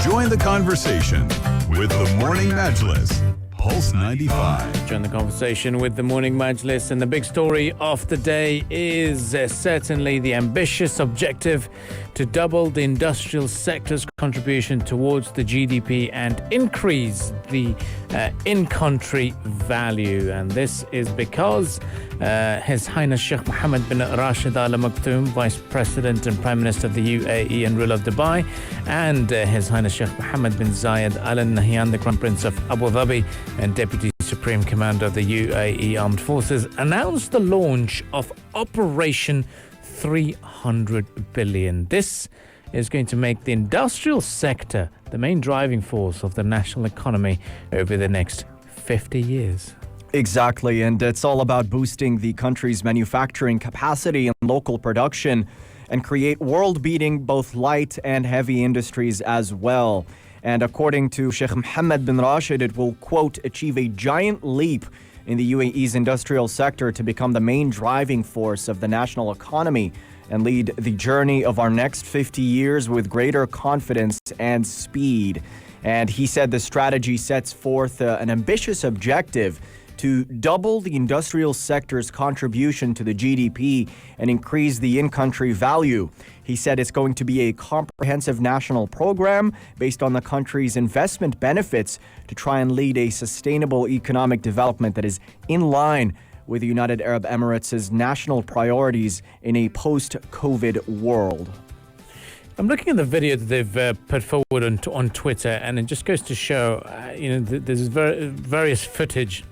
Join the conversation with the Morning Majlis. Pulse 95. Join the conversation with the Morning Majlis, and the big story of the day is certainly the ambitious objective to double the industrial sector's contribution towards the GDP and increase the in-country value. And this is because His Highness Sheikh Mohammed bin Rashid Al Maktoum, Vice President and Prime Minister of the UAE and ruler of Dubai, and His Highness Sheikh Mohammed bin Zayed Al Nahyan, the Crown Prince of Abu Dhabi and Deputy Supreme Commander of the UAE Armed Forces, announced the launch of Operation 300 billion. This is going to make the industrial sector the main driving force of the national economy over the next 50 years. Exactly, and it's all about boosting the country's manufacturing capacity and local production and create world-beating both light and heavy industries as well. And according to Sheikh Mohammed bin Rashid, it will, quote, achieve a giant leap in the UAE's industrial sector to become the main driving force of the national economy and lead the journey of our next 50 years with greater confidence and speed. And he said the strategy sets forth an ambitious objective to double the industrial sector's contribution to the GDP and increase the in-country value. He said it's going to be a comprehensive national program based on the country's investment benefits to try and lead a sustainable economic development that is in line with the United Arab Emirates' national priorities in a post-COVID world. I'm looking at the video that they've put forward on Twitter, and it just goes to show, there's various footage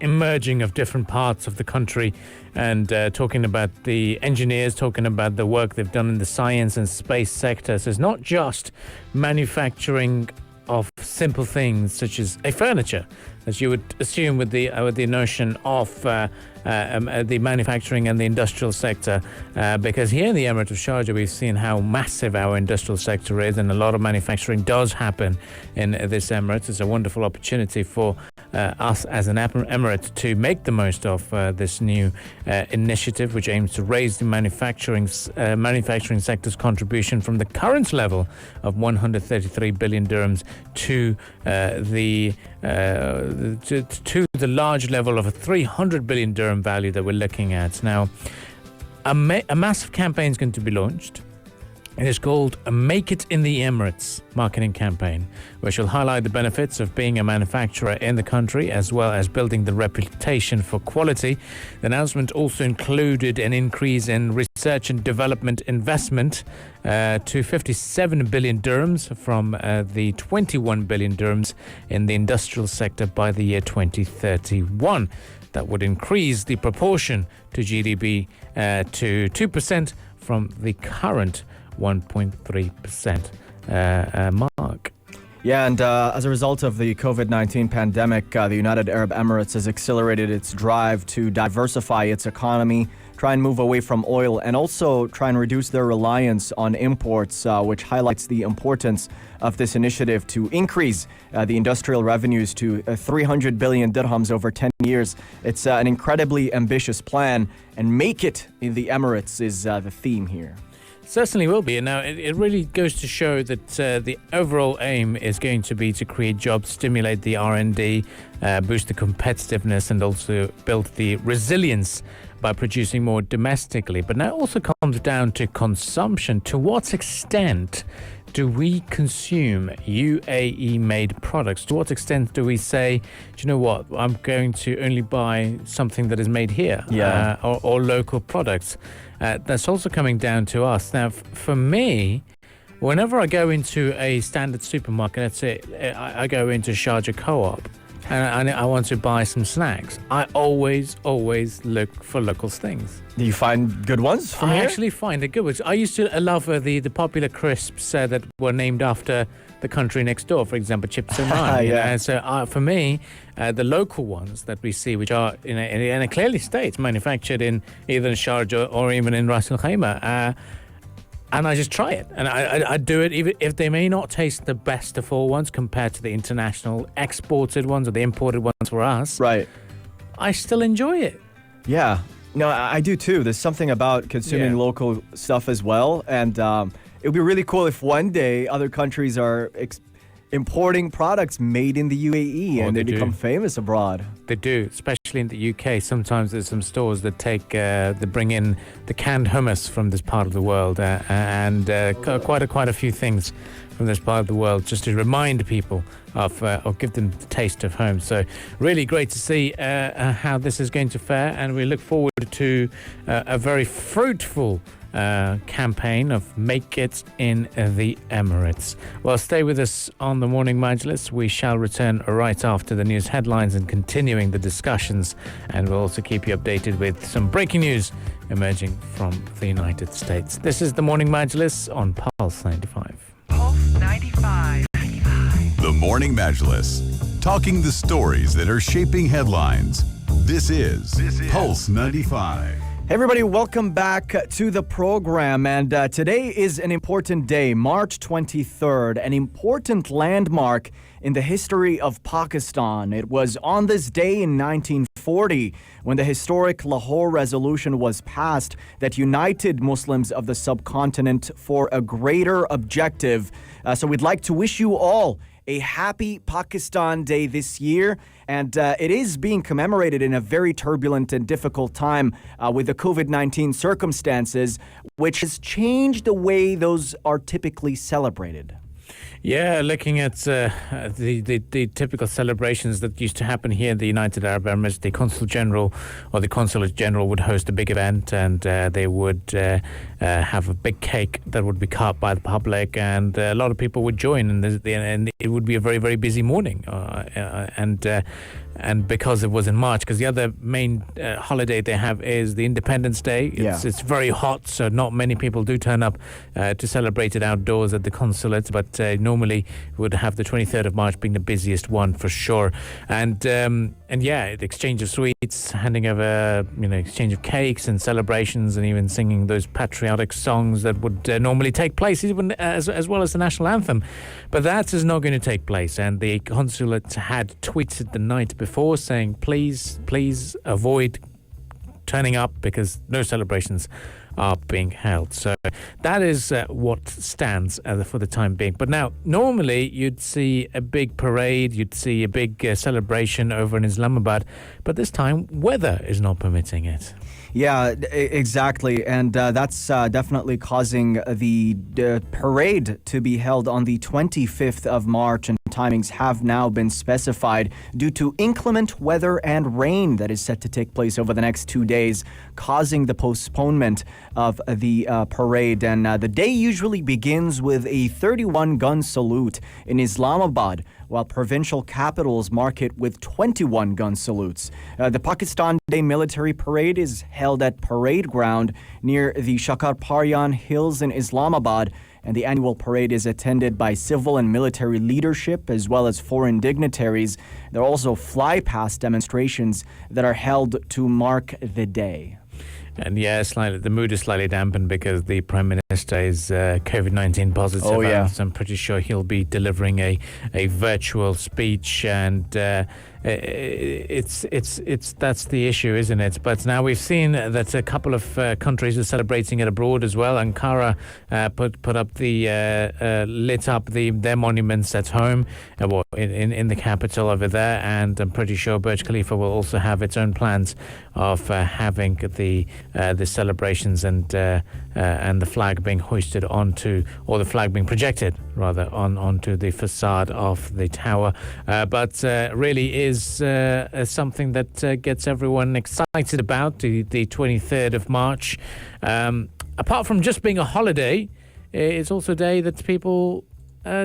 emerging of different parts of the country, and talking about the engineers, talking about the work they've done in the science and space sectors. It's not just manufacturing of simple things such as a furniture, as you would assume with the notion of the manufacturing and the industrial sector, because here in the Emirate of Sharjah we've seen how massive our industrial sector is, and a lot of manufacturing does happen in this emirate. It's a wonderful opportunity for us as an emirate to make the most of this new initiative, which aims to raise the manufacturing sector's contribution from the current level of 133 billion dirhams to the large level of a 300 billion dirham value that we're looking at. Now, a massive campaign is going to be launched. It is called a Make It in the Emirates marketing campaign, which will highlight the benefits of being a manufacturer in the country, as well as building the reputation for quality. The announcement also included an increase in research and development investment to 57 billion dirhams from the 21 billion dirhams in the industrial sector by the year 2031. That would increase the proportion to GDP to 2% from the current 1.3% mark. Yeah, and as a result of the COVID-19 pandemic, the United Arab Emirates has accelerated its drive to diversify its economy, try and move away from oil, and also try and reduce their reliance on imports, which highlights the importance of this initiative to increase the industrial revenues to 300 billion dirhams over 10 years. It's an incredibly ambitious plan, and make it in the Emirates is the theme here. Certainly will be. And now it really goes to show that the overall aim is going to be to create jobs, stimulate the R&D, boost the competitiveness, and also build the resilience by producing more domestically. But now it also comes down to consumption. To what extent do we consume UAE-made products? To what extent do we say, do you know what, I'm going to only buy something that is made here, or local products? That's also coming down to us. Now, for me, whenever I go into a standard supermarket, let's say I go into Sharjah Co-op, and I want to buy some snacks, I always look for local things. Do you find good ones from here? I actually find the good ones. I used to love the popular crisps that were named after the country next door, for example, Chips and Rye. Yeah. So for me, the local ones that we see, which are in a clearly states manufactured in either in Sharjah or even in Ras Al Khaimah, and I just try it, and I do it even if they may not taste the best of all ones compared to the international exported ones or the imported ones for us. Right. I still enjoy it. Yeah. No, I do too. There's something about consuming local stuff as well, and it would be really cool if one day other countries are importing products made in the UAE and they become famous abroad. They do, especially in the UK. Sometimes there's some stores that they bring in the canned hummus from this part of the world and quite a few things from this part of the world, just to remind people of or give them the taste of home. So really great to see how this is going to fare, and we look forward to a very fruitful campaign of Make It in the Emirates. Well, stay with us on the Morning Majlis. We shall return right after the news headlines and continuing the discussions, and we'll also keep you updated with some breaking news emerging from the United States. This is the Morning Majlis on Pulse 95. Pulse 95. The Morning Majlis, talking the stories that are shaping headlines. This is Pulse 95. Hey everybody, welcome back to the program. And today is an important day, March 23rd, an important landmark in the history of Pakistan. It was on this day in 1940 when the historic Lahore Resolution was passed that united Muslims of the subcontinent for a greater objective. So we'd like to wish you all a happy Pakistan Day this year. And it is being commemorated in a very turbulent and difficult time with the COVID-19 circumstances, which has changed the way those are typically celebrated. Yeah, looking at the typical celebrations that used to happen here in the United Arab Emirates, the Consul General or the Consulate General would host a big event, and they would have a big cake that would be cut by the public, and a lot of people would join, and it would be a very, very busy morning. And because it was in March, because the other main holiday they have is the Independence Day. It's very hot, so not many people do turn up to celebrate it outdoors at the consulate, but normally would have the 23rd of March being the busiest one for sure. And yeah, the exchange of sweets, handing over, exchange of cakes and celebrations, and even singing those patriotic songs that would normally take place, even as well as the national anthem. But that is not going to take place, and the consulate had tweeted the night before saying, please avoid turning up because no celebrations are being held. So that is what stands for the time being. But now, normally you'd see a big parade, you'd see a big celebration over in Islamabad, but this time weather is not permitting it. Yeah, exactly. And that's definitely causing the parade to be held on the 25th of March, and timings have now been specified due to inclement weather and rain that is set to take place over the next 2 days, causing the postponement of the parade. And the day usually begins with a 31-gun salute in Islamabad, while provincial capitals mark it with 21-gun salutes. The Pakistan Day military parade is held at Parade Ground near the Shakarparyan Hills in Islamabad, and the annual parade is attended by civil and military leadership as well as foreign dignitaries. There are also fly-past demonstrations that are held to mark the day. And yeah, the mood is slightly dampened because the Prime Minister is COVID-19 positive. Oh, yeah. So I'm pretty sure he'll be delivering a virtual speech, and it's that's the issue, isn't it? But now we've seen that a couple of countries are celebrating it abroad as well. Ankara put up lit up their monuments at home, in the capital over there, and I'm pretty sure Burj Khalifa will also have its own plans of having the celebrations and the flag being hoisted onto, or the flag being projected rather, onto the facade of the tower. But really is something that gets everyone excited about the 23rd of March. Apart from just being a holiday, it's also a day that people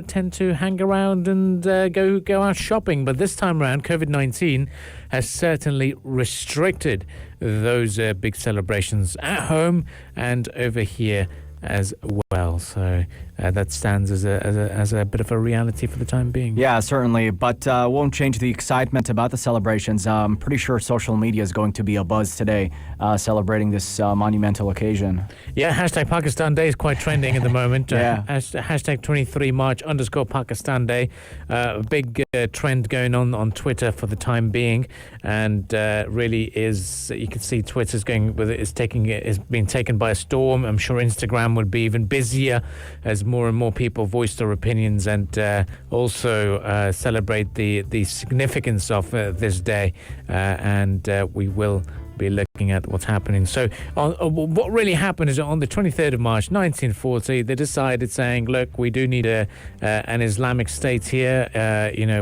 tend to hang around and go out shopping. But this time around, COVID-19 has certainly restricted those big celebrations at home and over here as well. So that stands as a bit of a reality for the time being. Yeah, certainly, but won't change the excitement about the celebrations. I'm pretty sure social media is going to be abuzz today, celebrating this monumental occasion. Yeah, hashtag Pakistan Day is quite trending at the moment. Yeah. Hashtag 23 March _ Pakistan Day. A big trend going on Twitter for the time being, and really is, you can see Twitter's going with it, is being taken by a storm. I'm sure Instagram would be even busier as more and more people voice their opinions and also celebrate the significance of this day, and we will be looking at what's happening. So what really happened is on the 23rd of March 1940 they decided, saying, look, we do need an Islamic state here,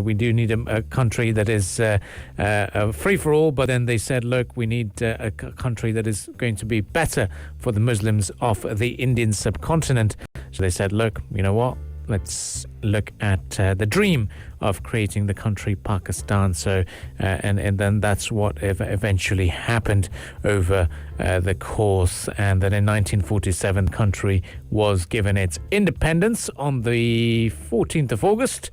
we do need a country that is free for all, but then they said, look, we need a country that is going to be better for the Muslims of the Indian subcontinent. So they said, look, you know what, let's look at the dream of creating the country Pakistan. So and then that's what eventually happened over the course, and then in 1947 the country was given its independence on the 14th of August,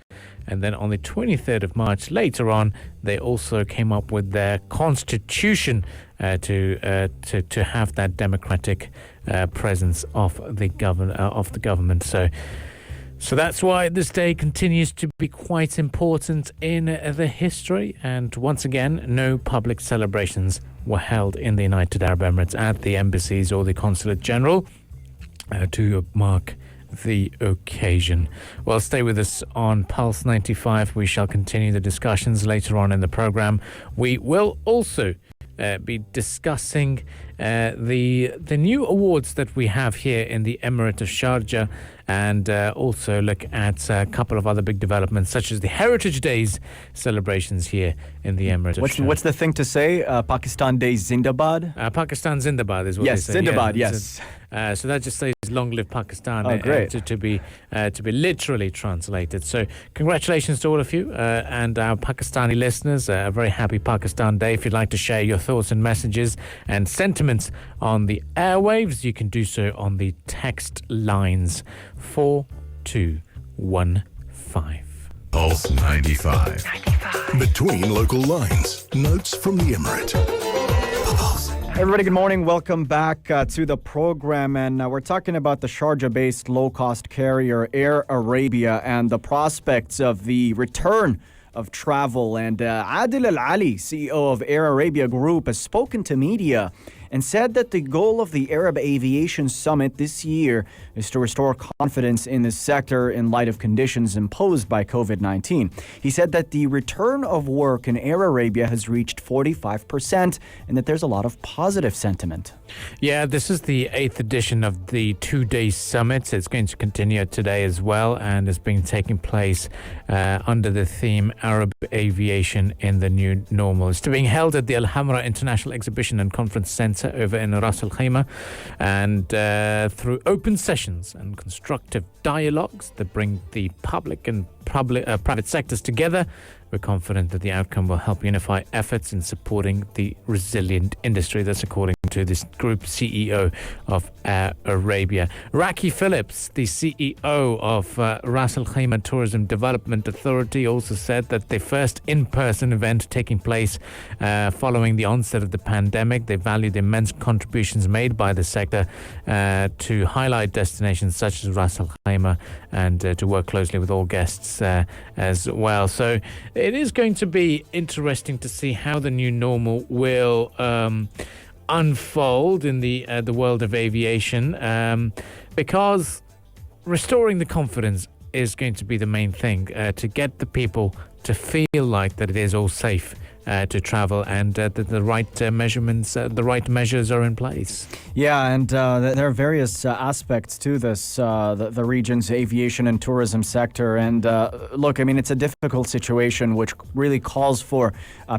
and then on the 23rd of March later on they also came up with their constitution to have that democratic presence of the government. So that's why this day continues to be quite important in the history. And once again, no public celebrations were held in the United Arab Emirates at the embassies or the consulate general to mark the occasion. Well, stay with us on Pulse 95. We shall continue the discussions later on in the program. We will also be discussing the new awards that we have here in the Emirate of Sharjah, and also look at a couple of other big developments, such as the Heritage Days celebrations here in the Emirate of Sharjah. What's the thing to say? Pakistan Day Zindabad? Pakistan Zindabad is what yes, they say. Zindabad, Yeah, yes. so that just says long live Pakistan. Oh, great. To be literally translated. So congratulations to all of you and our Pakistani listeners. A very happy Pakistan Day. If you'd like to share your thoughts and messages and sentiments on the airwaves, you can do so on the text lines 4215. Pulse 95. Between local lines. Notes from the Emirate. Everybody, good morning. Welcome back to the program. And we're talking about the Sharjah-based low-cost carrier Air Arabia and the prospects of the return of travel. And Adil Al-Ali, CEO of Air Arabia Group, has spoken to media and said that the goal of the Arab Aviation Summit this year is to restore confidence in the sector in light of conditions imposed by COVID-19. He said that the return of work in Air Arabia has reached 45% and that there's a lot of positive sentiment. Yeah, this is the 8th edition of the two-day summit. It's going to continue today as well, and it's been taking place under the theme Arab Aviation in the New Normal. It's being held at the Al Hamra International Exhibition and Conference Centre over in Ras Al Khaimah, and through open sessions and constructive dialogues that bring the public and private sectors together, we're confident that the outcome will help unify efforts in supporting the resilient industry. That's according to this group CEO of Air Arabia. Raki Phillips, the CEO of Ras Al Khaimah Tourism Development Authority, also said that the first in-person event taking place following the onset of the pandemic, they value the immense contributions made by the sector to highlight destinations such as Ras Al Khaimah and to work closely with all guests as well. So it is going to be interesting to see how the new normal will unfold in the world of aviation, because restoring the confidence is going to be the main thing, to get the people to feel like that it is all safe to travel, and that the right measurements, the right measures are in place. Yeah, and there are various aspects to this, the region's aviation and tourism sector. And look, I mean, it's a difficult situation which really calls for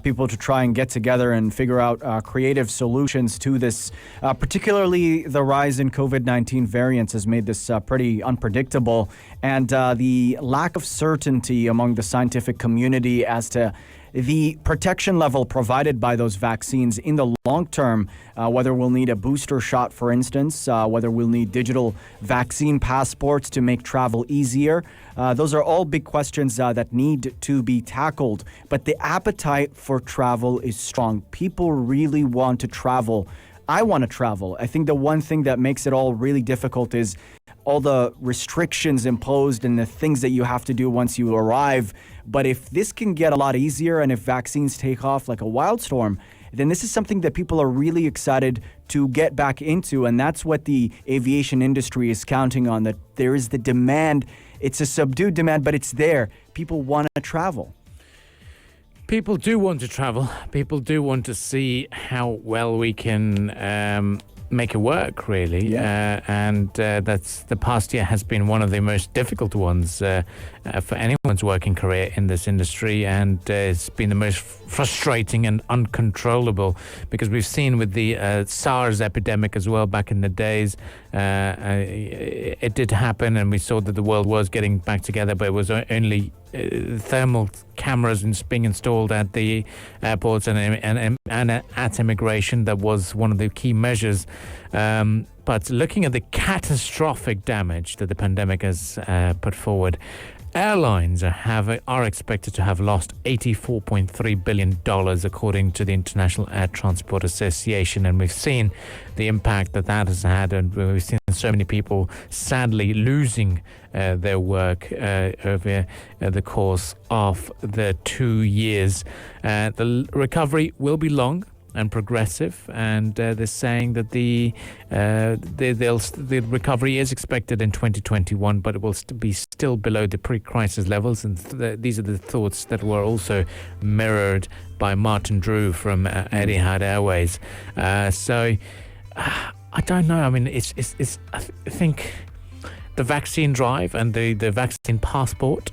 people to try and get together and figure out creative solutions to this. Particularly the rise in COVID-19 variants has made this pretty unpredictable, and the lack of certainty among the scientific community as to the protection level provided by those vaccines in the long term, whether we'll need a booster shot, for instance, whether we'll need digital vaccine passports to make travel easier. Those are all big questions that need to be tackled. But the appetite for travel is strong. People really want to travel. I want to travel. I think the one thing that makes it all really difficult is all the restrictions imposed and the things that you have to do once you arrive. But if this can get a lot easier and if vaccines take off like a wildstorm, then this is something that people are really excited to get back into. And that's what the aviation industry is counting on, that there is the demand. It's a subdued demand, but it's there. People want to travel. People do want to travel. People do want to see how well we can make it work, really. Yeah. And that's the past year has been one of the most difficult ones for anyone's working career in this industry, and it's been the most frustrating and uncontrollable, because we've seen with the SARS epidemic as well back in the days, it did happen, and we saw that the world was getting back together, but it was only thermal cameras being installed at the airports and at immigration. That was one of the key measures. But looking at the catastrophic damage that the pandemic has put forward, airlines are expected to have lost $84.3 billion, according to the International Air Transport Association. And we've seen the impact that has had, and we've seen so many people sadly losing their work over the course of the 2 years. The recovery will be long and progressive, and they're saying that the recovery is expected in 2021, but it will be still below the pre-crisis levels. And these are the thoughts that were also mirrored by Martin Drew from Etihad Airways. So I don't know. I mean, I think the vaccine drive and the vaccine passport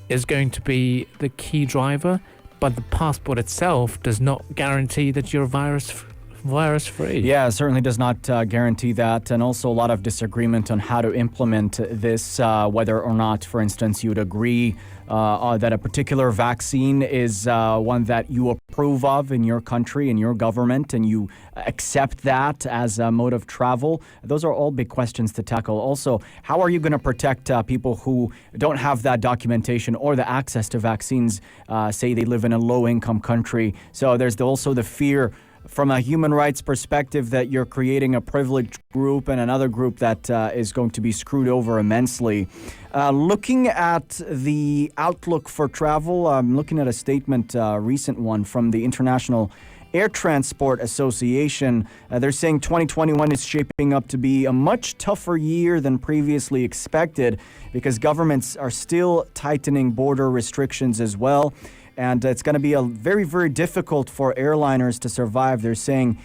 is going to be the key driver. But the passport itself does not guarantee that you're virus-free. Yeah, it certainly does not guarantee that. And also a lot of disagreement on how to implement this, whether or not, for instance, you would agree that a particular vaccine is one that you approve of in your country, in your government, and you accept that as a mode of travel. Those are all big questions to tackle. Also, how are you going to protect people who don't have that documentation or the access to vaccines, say they live in a low-income country? So there's also the fear from a human rights perspective that you're creating a privileged group and another group that is going to be screwed over immensely. Looking at the outlook for travel, I'm looking at a statement, a recent one from the International Air Transport Association. They're saying 2021 is shaping up to be a much tougher year than previously expected, because governments are still tightening border restrictions as well. And it's going to be very, very difficult for airliners to survive. They're saying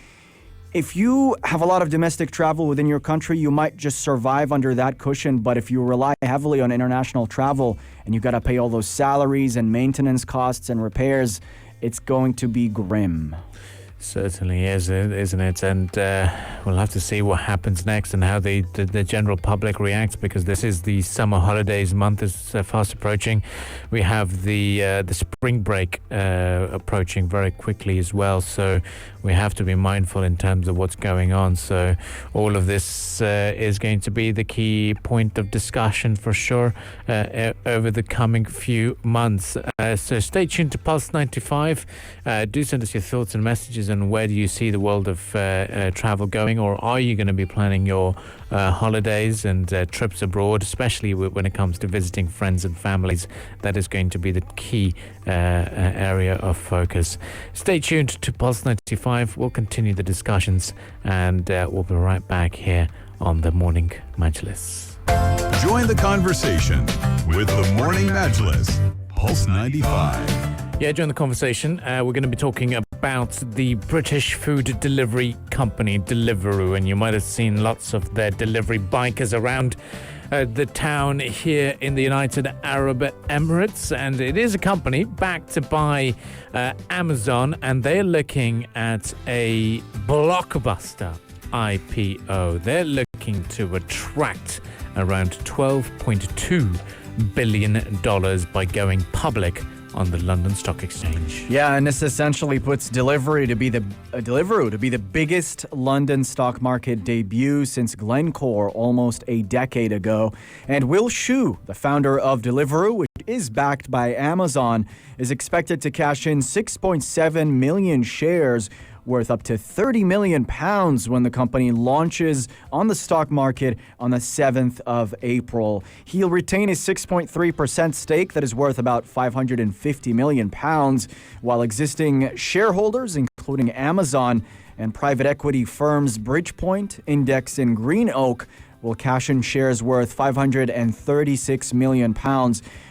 if you have a lot of domestic travel within your country, you might just survive under that cushion. But if you rely heavily on international travel and you got to pay all those salaries and maintenance costs and repairs, it's going to be grim. Certainly is, isn't it? And we'll have to see what happens next and how the general public reacts, because this is the summer holidays month is fast approaching. We have the spring break approaching very quickly as well. So we have to be mindful in terms of what's going on. So all of this is going to be the key point of discussion for sure over the coming few months. So stay tuned to Pulse 95. Do send us your thoughts and messages on where do you see the world of travel going, or are you going to be planning your holidays and trips abroad, especially when it comes to visiting friends and families. That is going to be the key area of focus. Stay tuned to Pulse 95. We'll continue the discussions, and we'll be right back here on the Morning Majlis. Join the conversation with the Morning Majlis, Pulse 95. Yeah, during the conversation, we're going to be talking about the British food delivery company Deliveroo, and you might have seen lots of their delivery bikers around the town here in the United Arab Emirates. And it is a company backed by Amazon, and they're looking at a blockbuster IPO. They're looking to attract around $12.2 billion by going public on the London Stock Exchange. Yeah, and this essentially puts Deliveroo to be the biggest London stock market debut since Glencore almost a decade ago. And Will Shu, the founder of Deliveroo, which is backed by Amazon, is expected to cash in 6.7 million shares worth up to £30 million when the company launches on the stock market on the 7th of April. He'll retain a 6.3% stake that is worth about £550 million, while existing shareholders, including Amazon and private equity firms Bridgepoint, Index, and Green Oak, will cash in shares worth £536 million,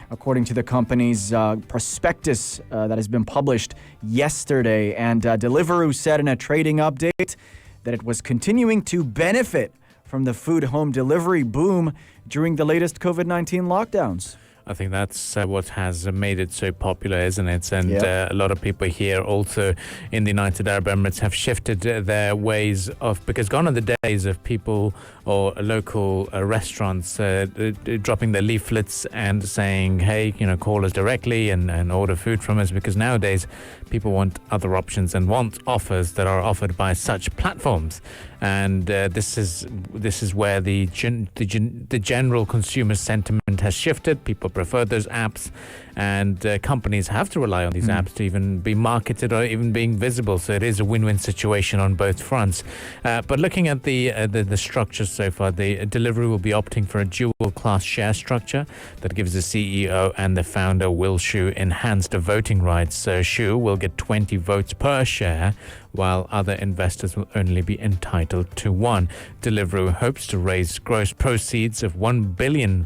according to the company's prospectus that has been published yesterday. And Deliveroo said in a trading update that it was continuing to benefit from the food home delivery boom during the latest COVID-19 lockdowns. I think that's what has made it so popular, isn't it? And a lot of people here also in the United Arab Emirates have shifted their ways of, because gone are the days of people or local restaurants dropping their leaflets and saying, hey, call us directly and order food from us, because nowadays people want other options and want offers that are offered by such platforms. And this is where the general consumer sentiment has shifted. People prefer those apps, and companies have to rely on these apps to even be marketed or even being visible. So it is a win-win situation on both fronts. But looking at the structure so far, the Deliveroo will be opting for a dual-class share structure that gives the CEO and the founder, Will Shu, enhanced voting rights. So Shu will get 20 votes per share, while other investors will only be entitled to one. Deliveroo hopes to raise gross proceeds of £1 billion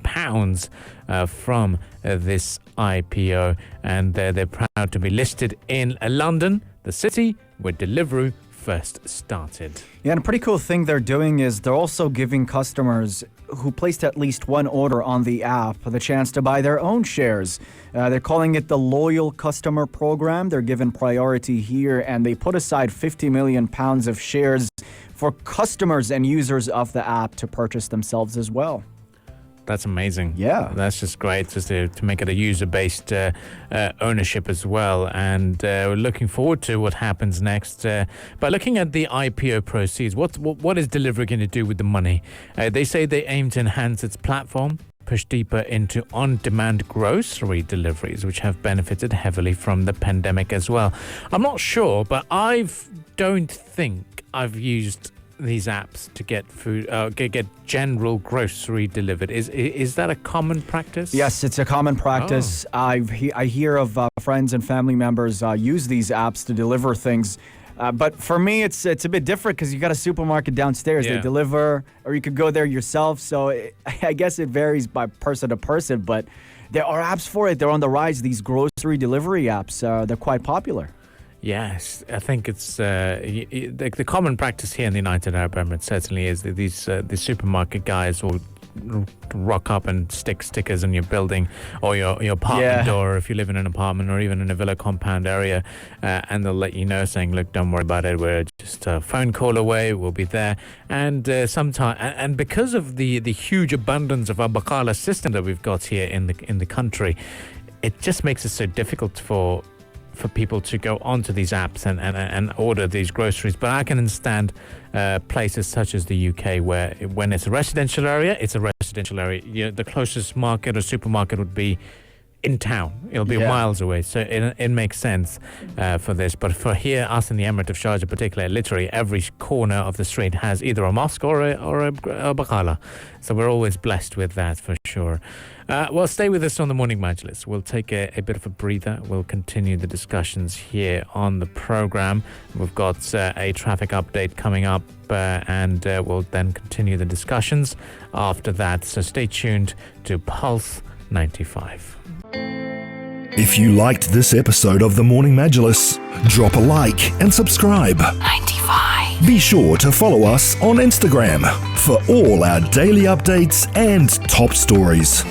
from this IPO, and they're proud to be listed in London, the city where Deliveroo first started. Yeah, and a pretty cool thing they're doing is they're also giving customers who placed at least one order on the app the chance to buy their own shares. They're calling it the Loyal Customer Program. They're given priority here, and they put aside £50 million of shares for customers and users of the app to purchase themselves as well. That's amazing. Yeah. That's just great, just to make it a user-based ownership as well. And we're looking forward to what happens next. But looking at the IPO proceeds, what is Deliveroo going to do with the money? They say they aim to enhance its platform, push deeper into on-demand grocery deliveries, which have benefited heavily from the pandemic as well. I'm not sure, but I don't think I've used these apps to get food, get general grocery delivered. Is that a common practice? Yes, it's a common practice. Oh. I hear of friends and family members use these apps to deliver things. But for me, it's a bit different because you got a supermarket downstairs. Yeah. They deliver, or you could go there yourself. So I guess it varies by person to person. But there are apps for it. They're on the rise. These grocery delivery apps, they're quite popular. Yes, I think it's the common practice here in the United Arab Emirates certainly is that the supermarket guys will rock up and stick stickers on your building or your apartment door if you live in an apartment or even in a villa compound area, and they'll let you know saying, look, don't worry about it, we're just a phone call away, we'll be there. And and because of the huge abundance of our Baqala system that we've got here in the country, it just makes it so difficult for people to go onto these apps and order these groceries. But I can understand places such as the UK where when it's a residential area, it's a residential area. The closest market or supermarket would be in town. It'll be miles away. So it makes sense for this. But for here, us in the Emirate of Sharjah particularly, literally every corner of the street has either a mosque or a Baqala. So we're always blessed with that for sure. Well, stay with us on the Morning Majlis. We'll take a bit of a breather. We'll continue the discussions here on the program. We've got a traffic update coming up, and we'll then continue the discussions after that. So stay tuned to Pulse 95. If you liked this episode of The Morning Majlis, drop a like and subscribe. 95. Be sure to follow us on Instagram for all our daily updates and top stories.